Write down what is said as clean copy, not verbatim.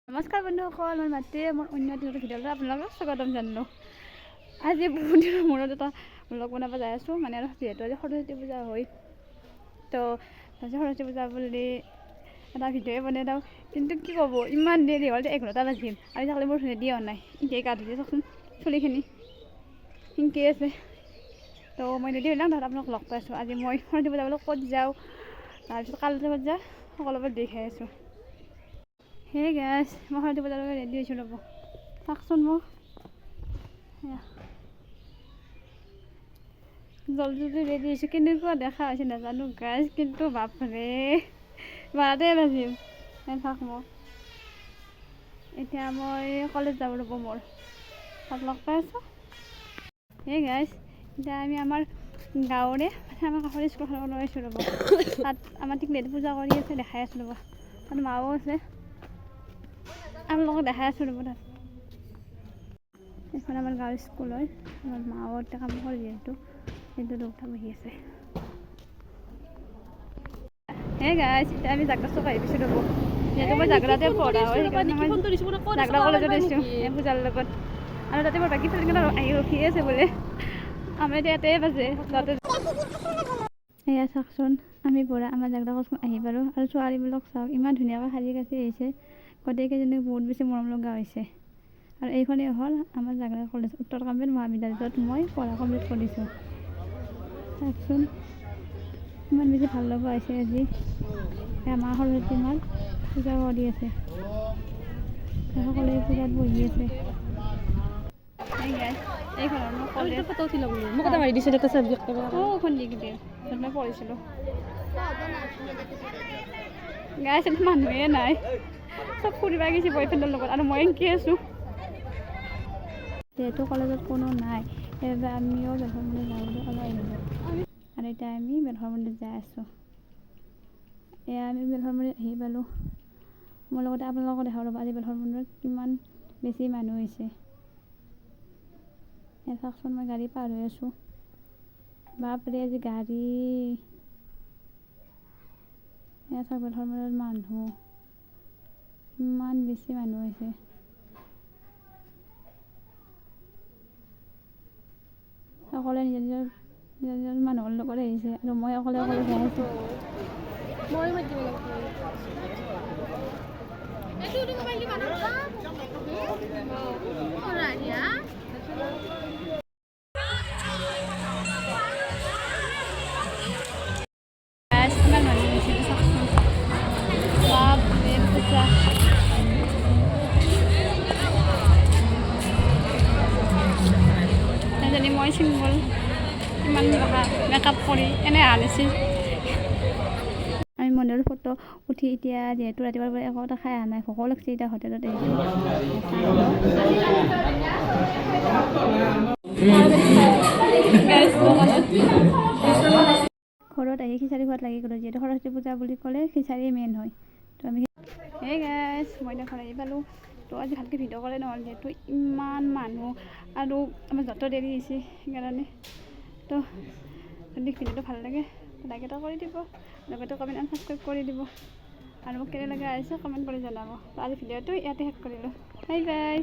নমস্কাৰ বন্ধুসকল, মই মাতৃ মোৰ অন্য এটা ভিডিঅ'লৈ আপোনালোকক স্বাগতম জনালোঁ। আজি বহুত দিনৰ মূৰত এটা ব্লগ বনাব যাই আছোঁ। মানে আৰু যিহেতু আজি সৰস্বতী পূজা হয়, তো আজি সৰস্বতী পূজা বুলি এটা ভিডিঅ'ই বনাই দিওঁ। কিন্তু কি ক'ব, ইমান দেৰি হ'ল, 11টা বাজিল আৰু ছাগলী মোৰ ৰেডি হোৱা নাই। এতিয়া গা ধুই চাওকচোন, চুলিখিনি সিংকি আছে। তো মই ৰেডি হৈ যাওঁ, তাত আপোনাক লগ পাইছোঁ। আজি মই সৰস্বতী পূজা বোলো ক'ত যাওঁ, তাৰপিছত কালি ক'ত যাওঁ, সকলোবোৰ দেখাই আছোঁ। হে গাইছ, মই সৰস্বতী পূজাৰ বাবে ৰেডি হৈছোঁ। ৰ'ব চাওকচোন মোক, জলদি জলদি ৰেডি হৈছোঁ। কেনেকুৱা দেখা হৈছে নাজানো গাইছ, কিন্তু বাপৰে 12টাই বাজিল। চাওক মোক, এতিয়া মই কলেজ যাব ৰ'ব, মোৰ তাত লগ পাই আছোঁ। হে গাইছ, এতিয়া আমি আমাৰ গাঁৱৰে আমাৰ কাষৰ স্কুলখনত ওলাইছোঁ। ৰ'ব তাত আমাৰ টিকলিহঁতে পূজা কৰি আছে, দেখাই আছোঁ। ৰ'ব তাত মাও আছে, আপোনালোকক দেখাই আছোঁ। ৰ'ব তাত এখন আমাৰ গাঁৱৰ স্কুল হয়। আমাৰ মাও এতিয়া কাম কৰে, যিহেতু কিন্তু দুটা বহি আছে। হে গাইছ, এতিয়া আমি জাগ্ৰত চক আহি পাইছোঁ। ৰ'ব যিহেতু মই জাগ্ৰতে পঢ়া হয়, সেইকাৰণে মই জাগ্ৰত কলেজত আহিছোঁ পূজাৰ লগত। আৰু তাতে মোৰ বাকী ফ্ৰেণ্ডকেইটা আহি ৰখি আছে বোলে। আমাৰ এতিয়া এটাই বাজে তাতে। এয়া চাওকচোন, আমি পঢ়া আমাৰ জাগ্ৰত কলেজখন আহি পাৰোঁ। আৰু ছোৱালীবিলাক চাওক, ইমান ধুনীয়াকৈ সাজি কাচি আহিছে। গোটেইকেইজনী বহুত বেছি মৰম লগা হৈছে। আৰু এইখনেই হ'ল আমাৰ জাগ্ৰত কলেজ, উত্তৰ কামৰূপ মহাবিদ্যালয়, য'ত মই পঢ়া কমপ্লিট কৰিছোঁ। চাওকচোন, ইমান বেছি ভাল লগা হৈছে। আজি মা সৰস্বতী মাৰ পূজা কৰি আছে, সকলোৱে পূজাত বহি আছে। মই পঢ়িছিলোঁ গাইছ, মানুহে নাই, চব ফুৰিব গৈছে বয়ফ্ৰেণ্ডৰ লগত, আৰু মই এনেকৈ আছোঁ। যিহেতু কলেজত কোনো নাই, সেইবাবে আমিও বেলফৰ মন্দিৰ যাওঁ বুলি ওলাই আহিলোঁ। আৰু এতিয়া আমি বেলফৰ মন্দিৰ যাই আছোঁ। এয়া আমি বেলফৰ মন্দিৰ আহি পালোঁ। মোৰ লগতে আপোনালোকক দেখাব। ৰ'ব আজি বেলফৰ মন্দিৰত কিমান বেছি মানুহ হৈছে। এয়া চাওকচোন, মই গাড়ী পাৰ হৈ আছোঁ। বাপৰে আজি গাড়ী, এয়া চাওক বেলফৰ মন্দিৰত মানুহ ইমান বেছি মানুহ হৈছে। সকলোৱে নিজৰ নিজৰ মানুহৰ লগত আহিছে, আৰু মই অকলে অকলে যাই আছোঁ। কিমান মানুহ হৈছে চাওকচোন, বাপৰে পূজা। এজনী মই চিংগল, কিমান মেকআপ কৰি এনে আনিছিল। আমি মন্দিৰৰ ফটো উঠি এতিয়া যিহেতু ৰাতিপুৱাৰ পৰা একো এটা খাই অহা নাই, ভোকো লাগিছে। এতিয়া হোটেলত আহিছোঁ। ঘৰত আহি খিচাৰি খোৱাত লাগি গ'লোঁ, যিহেতু সৰস্বতী পূজা বুলি ক'লে খিচাৰিয়ে মেইন হয়। তো আমি এই গাইছ, মই এতিয়া ঘৰ আহি পালোঁ। তো আজি ভালকৈ ভিডিঅ' কৰে নহ'ল, যিহেতু ইমান মানুহ আৰু আমাৰ যত দেৰি হৈছে, সেইকাৰণে। তো যদি ভিডিঅ'টো ভাল লাগে লাইক এটা কৰি দিব, লগতে কমেণ্ট এণ্ড ছাবস্ক্ৰাইব কৰি দিব, আৰু মোক কেনে লগা আহিছে কমেণ্ট কৰি জনাব। তো আজি ভিডিঅ'টো ইয়াতে শেষ কৰিলোঁ। Bye bye.